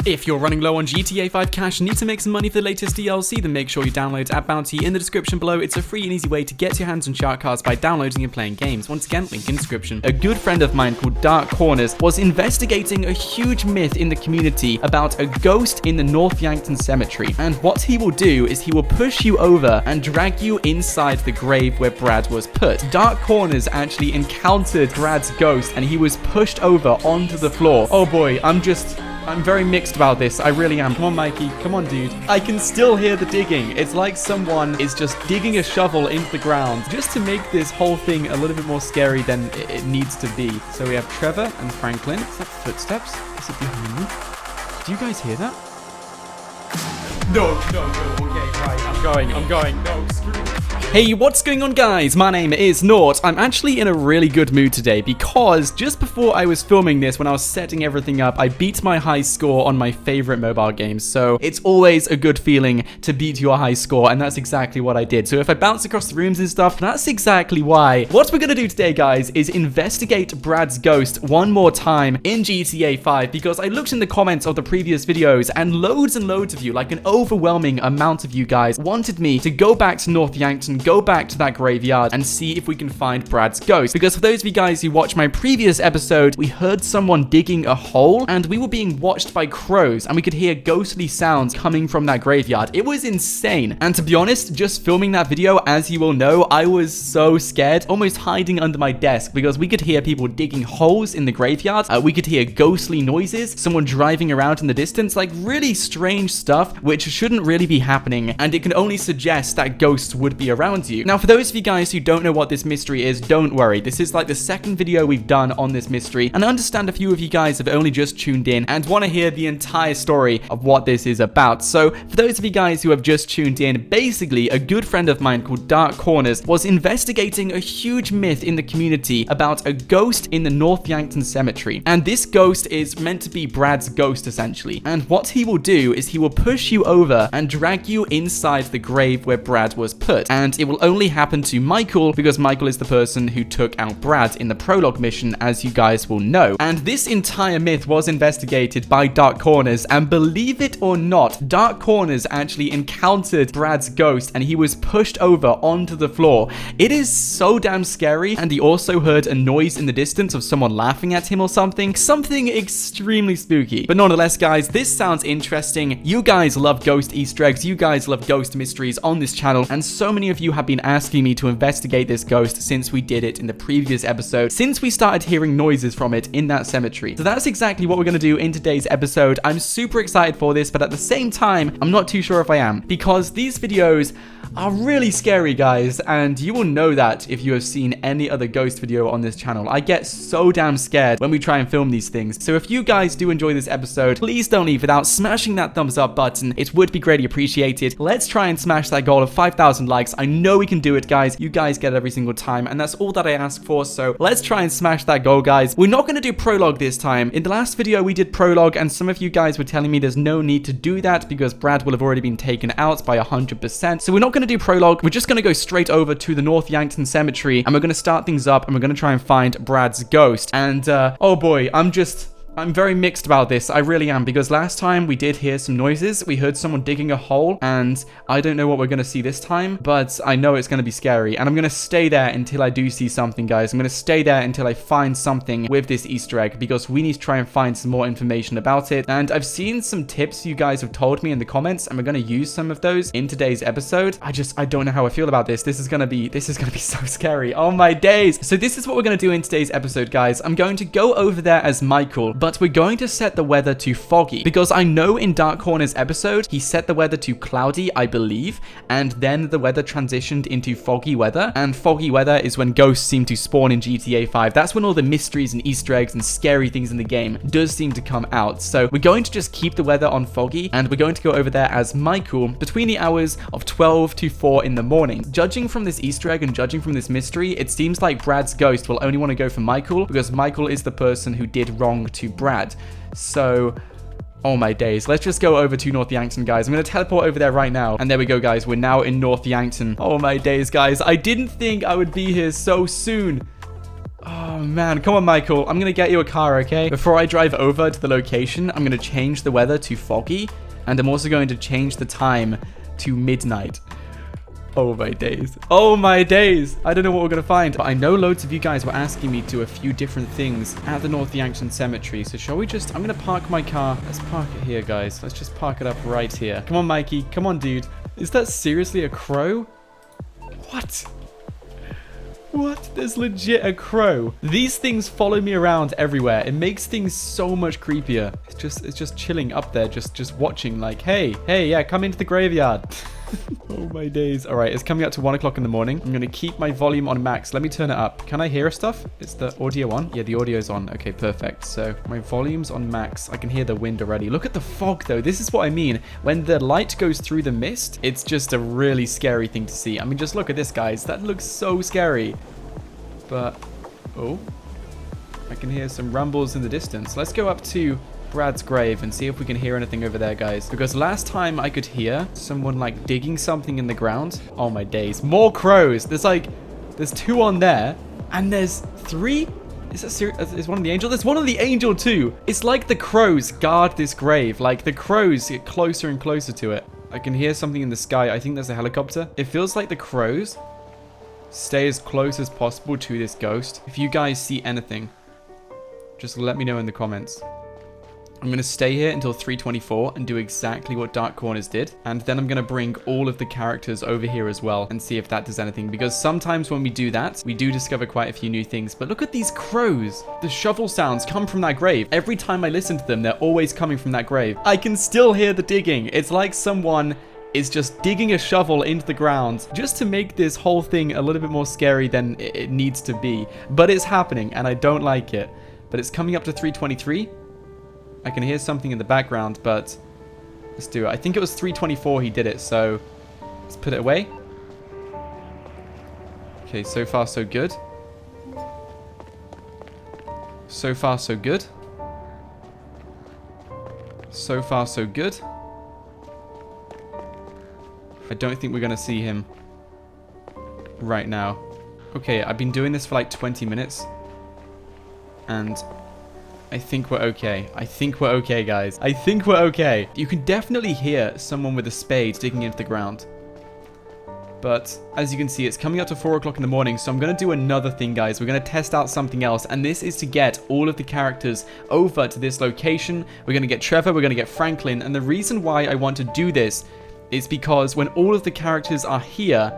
If you're running low on GTA 5 cash and need to make some money for the latest DLC, then make sure you download App Bounty in the description below. It's a free and easy way to get your hands on shark cards by downloading and playing games. Once again, link in description. A good friend of mine called Dark Corners was investigating a huge myth in the community about a ghost in the North Yankton cemetery. And what he will do is he will push you over and drag you inside the grave where Brad was put. Dark Corners actually encountered Brad's ghost and he was pushed over onto the floor. Oh boy, I'm very mixed about this. I really am. Come on, Mikey. Come on, dude. I can still hear the digging. It's like someone is just digging a shovel into the ground just to make this whole thing a little bit more scary than it needs to be. So we have Trevor and Franklin. Is that footsteps? Is it behind me? Do you guys hear that? No. Okay, right. I'm going. No, screw it. Hey, what's going on, guys? My name is Nort. I'm actually in a really good mood today because just before I was filming this, when I was setting everything up, I beat my high score on my favorite mobile games. So it's always a good feeling to beat your high score, and that's exactly what I did. So if I bounce across the rooms and stuff, that's exactly why. What we're gonna do today, guys, is investigate Brad's ghost one more time in GTA 5 because I looked in the comments of the previous videos and loads of you, like an overwhelming amount of you guys, wanted me to go back to North Yankton, go back to that graveyard and see if we can find Brad's ghost. Because for those of you guys who watched my previous episode, we heard someone digging a hole and we were being watched by crows and we could hear ghostly sounds coming from that graveyard. It was insane. And to be honest, just filming that video, as you will know, I was so scared, almost hiding under my desk because we could hear people digging holes in the graveyard. We could hear ghostly noises, someone driving around in the distance, like really strange stuff, which shouldn't really be happening. And it can only suggest that ghosts would be around you. Now, for those of you guys who don't know what this mystery is, don't worry. This is like the second video we've done on this mystery, and I understand a few of you guys have only just tuned in and want to hear the entire story of what this is about. So, for those of you guys who have just tuned in, basically, a good friend of mine called Dark Corners was investigating a huge myth in the community about a ghost in the North Yankton cemetery. And this ghost is meant to be Brad's ghost, essentially. And what he will do is he will push you over and drag you inside the grave where Brad was put. And it will only happen to Michael because Michael is the person who took out Brad in the prologue mission, as you guys will know. And this entire myth was investigated by Dark Corners, and believe it or not, Dark Corners actually encountered Brad's ghost and he was pushed over onto the floor. It is so damn scary, and he also heard a noise in the distance of someone laughing at him or something extremely spooky. But nonetheless, guys, this sounds interesting. You guys love ghost Easter eggs, you guys love ghost mysteries on this channel, and so many of you have been asking me to investigate this ghost since we did it in the previous episode, since we started hearing noises from it in that cemetery. So that's exactly what we're going to do in today's episode. I'm super excited for this, but at the same time, I'm not too sure if I am, because these videos are really scary, guys, and you will know that if you have seen any other ghost video on this channel. I get so damn scared when we try and film these things. So if you guys do enjoy this episode, please don't leave without smashing that thumbs up button. It would be greatly appreciated. Let's try and smash that goal of 5,000 likes. I know we can do it, guys. You guys get it every single time, and that's all that I ask for. So let's try and smash that goal, guys. We're not going to do prologue this time. In the last video, we did prologue, and some of you guys were telling me there's no need to do that because Brad will have already been taken out by 100%. So we're not going to do prologue. We're just going to go straight over to the North Yankton cemetery, and we're going to start things up, and we're going to try and find Brad's ghost. And oh boy, I'm very mixed about this. I really am, because last time we did hear some noises. We heard someone digging a hole, and I don't know what we're going to see this time, but I know it's going to be scary, and I'm going to stay there until I do see something, guys. I'm going to stay there until I find something with this Easter egg, because we need to try and find some more information about it. And I've seen some tips you guys have told me in the comments, and we're going to use some of those in today's episode. I don't know how I feel about this. This is going to be so scary. Oh my days. So this is what we're going to do in today's episode, guys. I'm going to go over there as Michael, but we're going to set the weather to foggy, because I know in Dark Corner's episode, he set the weather to cloudy, I believe, and then the weather transitioned into foggy weather, and foggy weather is when ghosts seem to spawn in GTA 5. That's when all the mysteries and Easter eggs and scary things in the game does seem to come out. So we're going to just keep the weather on foggy, and we're going to go over there as Michael between the hours of 12 to 4 in the morning. Judging from this Easter egg and judging from this mystery, it seems like Brad's ghost will only want to go for Michael, because Michael is the person who did wrong to Brad. So, oh my days. Let's just go over to North Yankton, guys. I'm going to teleport over there right now. And there we go, guys. We're now in North Yankton. Oh my days, guys. I didn't think I would be here so soon. Oh man. Come on, Michael. I'm going to get you a car, okay? Before I drive over to the location, I'm going to change the weather to foggy. And I'm also going to change the time to midnight. Oh my days. Oh my days. I don't know what we're going to find. But I know loads of you guys were asking me to do a few different things at the North Yankton Cemetery. So shall we just... I'm going to park my car. Let's park it here, guys. Let's just park it up right here. Come on, Mikey. Come on, dude. Is that seriously a crow? What? What? There's legit a crow. These things follow me around everywhere. It makes things so much creepier. It's just chilling up there, just watching like, hey, yeah, come into the graveyard. Oh my days. All right, it's coming up to 1 o'clock in the morning. I'm going to keep my volume on max. Let me turn it up. Can I hear stuff? Is the audio on? Yeah, the audio's on. Okay, perfect. So my volume's on max. I can hear the wind already. Look at the fog though. This is what I mean. When the light goes through the mist, it's just a really scary thing to see. I mean, just look at this, guys. That looks so scary. But, oh, I can hear some rumbles in the distance. Let's go up to Brad's grave and see if we can hear anything over there, guys. Because last time I could hear someone like digging something in the ground. Oh my days. More crows. There's 2 on there and there's 3. Is that serious? Is one of the angel? There's one of the angel too. It's like the crows guard this grave. Like the crows get closer and closer to it. I can hear something in the sky. I think there's a helicopter. It feels like the crows stay as close as possible to this ghost. If you guys see anything, just let me know in the comments. I'm going to stay here until 3:24 and do exactly what Dark Corners did. And then I'm going to bring all of the characters over here as well and see if that does anything. Because sometimes when we do that, we do discover quite a few new things. But look at these crows. The shovel sounds come from that grave. Every time I listen to them, they're always coming from that grave. I can still hear the digging. It's like someone is just digging a shovel into the ground just to make this whole thing a little bit more scary than it needs to be. But it's happening and I don't like it. But it's coming up to 3:23. I can hear something in the background, but let's do it. I think it was 3:24 he did it, so let's put it away. Okay, so far so good. So far so good. So far so good. I don't think we're going to see him right now. Okay, I've been doing this for like 20 minutes. And I think we're okay. I think we're okay, guys. I think we're okay. You can definitely hear someone with a spade digging into the ground. But as you can see, it's coming up to 4 o'clock in the morning. So I'm going to do another thing, guys. We're going to test out something else. And this is to get all of the characters over to this location. We're going to get Trevor. We're going to get Franklin. And the reason why I want to do this is because when all of the characters are here,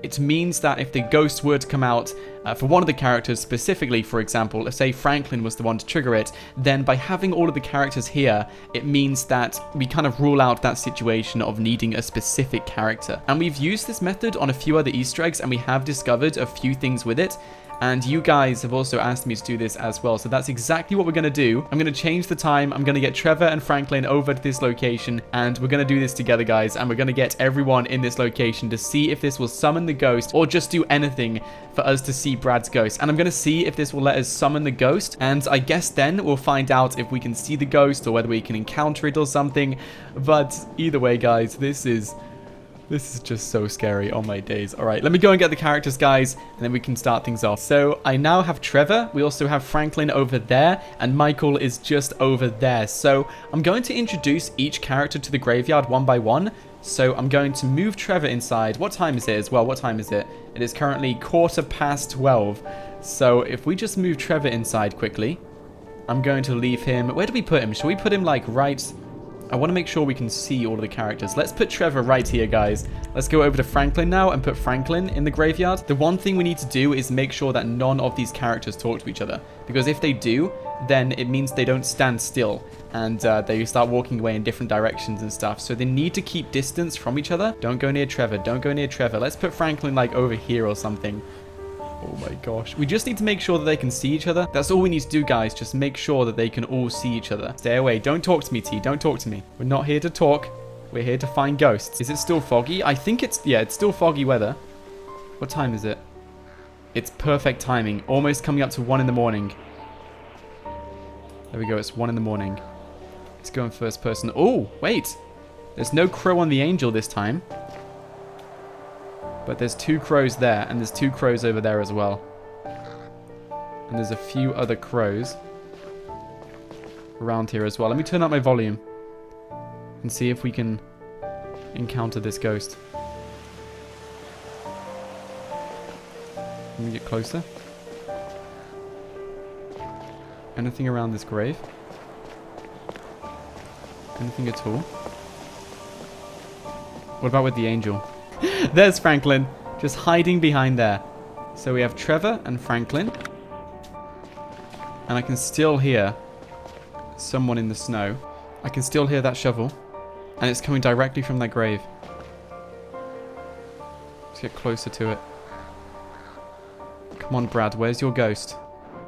it means that if the ghost were to come out for one of the characters specifically, for example, let's say Franklin was the one to trigger it, then by having all of the characters here, it means that we kind of rule out that situation of needing a specific character. And we've used this method on a few other Easter eggs, and we have discovered a few things with it. And you guys have also asked me to do this as well. So that's exactly what we're going to do. I'm going to change the time. I'm going to get Trevor and Franklin over to this location. And we're going to do this together, guys. And we're going to get everyone in this location to see if this will summon the ghost or just do anything for us to see Brad's ghost. And I'm going to see if this will let us summon the ghost. And I guess then we'll find out if we can see the ghost or whether we can encounter it or something. But either way, guys, this is just so scary. Oh my days. All right, let me go and get the characters, guys, and then we can start things off. So I now have Trevor. We also have Franklin over there, and Michael is just over there. So I'm going to introduce each character to the graveyard one by one. So I'm going to move Trevor inside. What time is it as well? What time is it? It is currently 12:15. So if we just move Trevor inside quickly, I'm going to leave him. Where do we put him? Should we put him like right... I want to make sure we can see all of the characters. Let's put Trevor right here, guys. Let's go over to Franklin now and put Franklin in the graveyard. The one thing we need to do is make sure that none of these characters talk to each other. Because if they do, then it means they don't stand still. And they start walking away in different directions and stuff. So they need to keep distance from each other. Don't go near Trevor. Don't go near Trevor. Let's put Franklin like over here or something. Oh my gosh. We just need to make sure that they can see each other. That's all we need to do, guys. Just make sure that they can all see each other. Stay away. Don't talk to me, T. Don't talk to me. We're not here to talk. We're here to find ghosts. Is it still foggy? I think it's... Yeah, it's still foggy weather. What time is it? It's perfect timing. Almost coming up to 1 in the morning. There we go. It's 1 in the morning. Let's go in first person. Oh, wait. There's no crow on the angel this time. But there's 2 crows there, and there's 2 crows over there as well. And there's a few other crows around here as well. Let me turn up my volume and see if we can encounter this ghost. Let me get closer. Anything around this grave? Anything at all? What about with the angel? There's Franklin, just hiding behind there. So we have Trevor and Franklin. And I can still hear someone in the snow. I can still hear that shovel. And it's coming directly from that grave. Let's get closer to it. Come on, Brad, where's your ghost?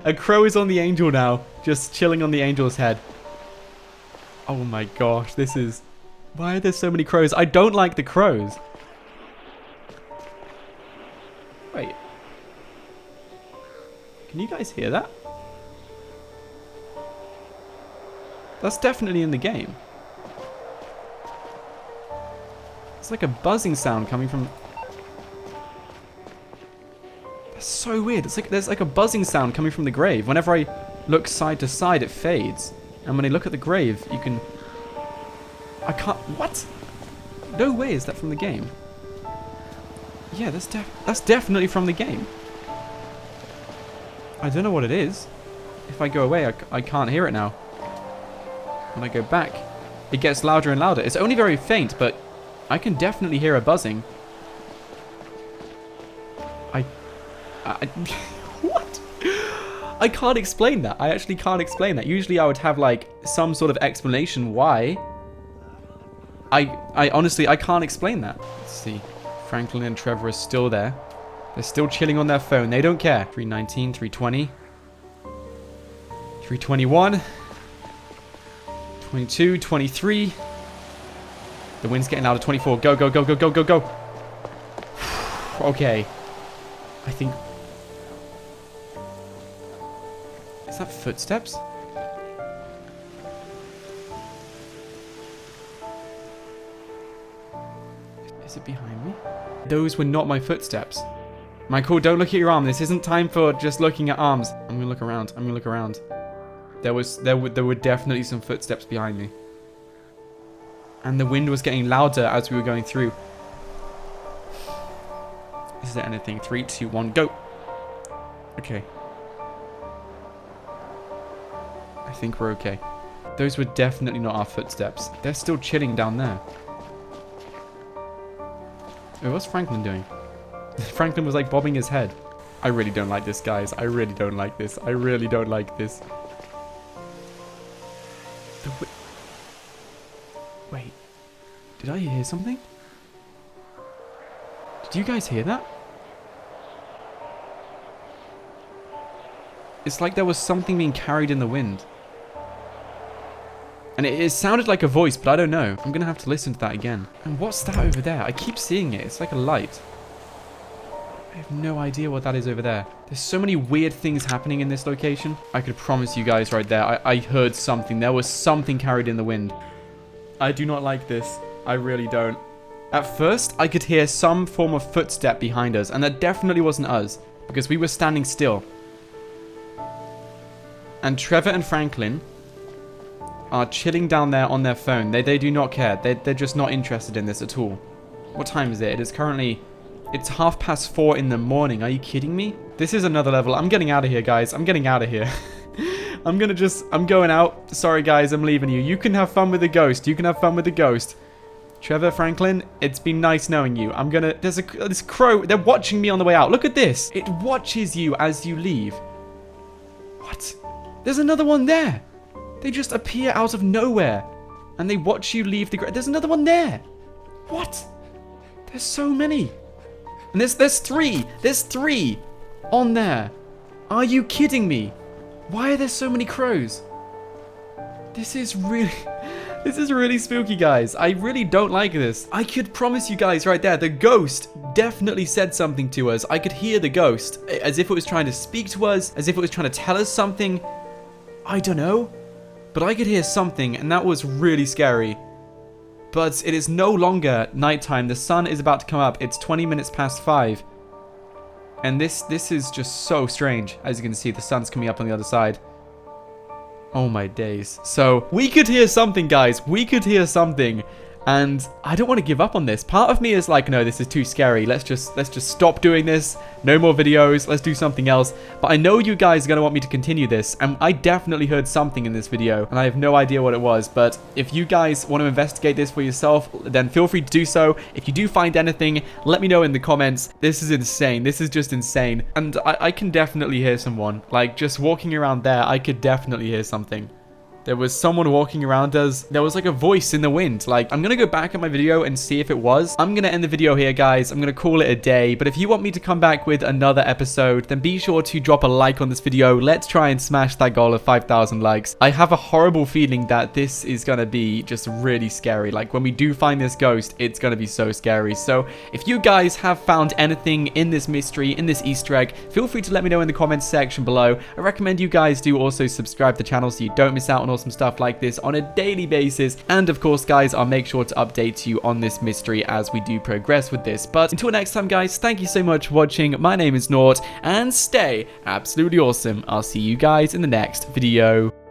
A crow is on the angel now, just chilling on the angel's head. Oh my gosh, this is... Why are there so many crows? I don't like the crows. Wait. Can you guys hear that? That's definitely in the game. It's like a buzzing sound coming from... That's so weird. It's like there's like a buzzing sound coming from the grave. Whenever I look side to side, it fades. And when I look at the grave, you can... I can't... What? No way is that from the game. Yeah, that's definitely from the game. I don't know what it is. If I go away, I can't hear it now. When I go back, it gets louder and louder. It's only very faint, but I can definitely hear a buzzing. What? I can't explain that. I actually can't explain that. Usually I would have like some sort of explanation why. I honestly, I can't explain that. Let's see. Franklin and Trevor are still there. They're still chilling on their phone. They don't care. 319, 320. 321. 22, 23. The wind's getting louder. 24. Go, go, go, go, go, go, go. Okay. I think... Is that footsteps? Is it behind me? Those were not my footsteps. Michael, don't look at your arm. This isn't time for just looking at arms. I'm gonna look around. I'm gonna look around. There were definitely some footsteps behind me. And the wind was getting louder as we were going through. Is there anything? 3, 2, 1, go. Okay. I think we're okay. Those were definitely not our footsteps. They're still chilling down there. Wait, what's Franklin doing? Franklin was like bobbing his head. I really don't like this, guys. I really don't like this. I really don't like this. Wait. Did I hear something? Did you guys hear that? It's like there was something being carried in the wind. And it sounded like a voice, but I don't know. I'm going to have to listen to that again. And what's that over there? I keep seeing it. It's like a light. I have no idea what that is over there. There's so many weird things happening in this location. I could promise you guys right there, I heard something. There was something carried in the wind. I do not like this. I really don't. At first, I could hear some form of footstep behind us, and that definitely wasn't us, because we were standing still. And Trevor and Franklin are chilling down there on their phone. They do not care. They're just not interested in this at all. What time is it? It is currently... It's 4:30 in the morning. Are you kidding me? This is another level. I'm getting out of here, guys. I'm getting out of here. I'm going out. Sorry, guys. I'm leaving you. You can have fun with the ghost. You can have fun with the ghost. Trevor, Franklin, it's been nice knowing you. There's this crow. They're watching me on the way out. Look at this. It watches you as you leave. What? There's another one there. They just appear out of nowhere. And they watch you leave the grave. There's another one there. What? There's so many. And there's 3. There's 3 on there. Are you kidding me? Why are there so many crows? This is really spooky, guys. I really don't like this. I could promise you guys right there, the ghost definitely said something to us. I could hear the ghost as if it was trying to speak to us, as if it was trying to tell us something. I don't know. But I could hear something, and that was really scary. But it is no longer nighttime. The sun is about to come up. It's 20 minutes past 5. And this is just so strange. As you can see, the sun's coming up on the other side. Oh my days. So we could hear something, guys. We could hear something. And I don't want to give up on this. Part of me is like, no, this is too scary. Let's just stop doing this. No more videos. Let's do something else. But I know you guys are going to want me to continue this. And I definitely heard something in this video. And I have no idea what it was. But if you guys want to investigate this for yourself, then feel free to do so. If you do find anything, let me know in the comments. This is insane. This is just insane. And I can definitely hear someone. Like, just walking around there, I could definitely hear something. There was someone walking around us. There was like a voice in the wind. Like, I'm going to go back at my video and see if it was. I'm going to end the video here, guys. I'm going to call it a day. But if you want me to come back with another episode, then be sure to drop a like on this video. Let's try and smash that goal of 5,000 likes. I have a horrible feeling that this is going to be just really scary. Like, when we do find this ghost, it's going to be so scary. So if you guys have found anything in this mystery, in this Easter egg, feel free to let me know in the comments section below. I recommend you guys do also subscribe to the channel so you don't miss out on awesome stuff like this on a daily basis. And of course, guys, I'll make sure to update you on this mystery as we do progress with this. But until next time, guys, thank you so much for watching. My name is Nort, and stay absolutely awesome. I'll see you guys in the next video.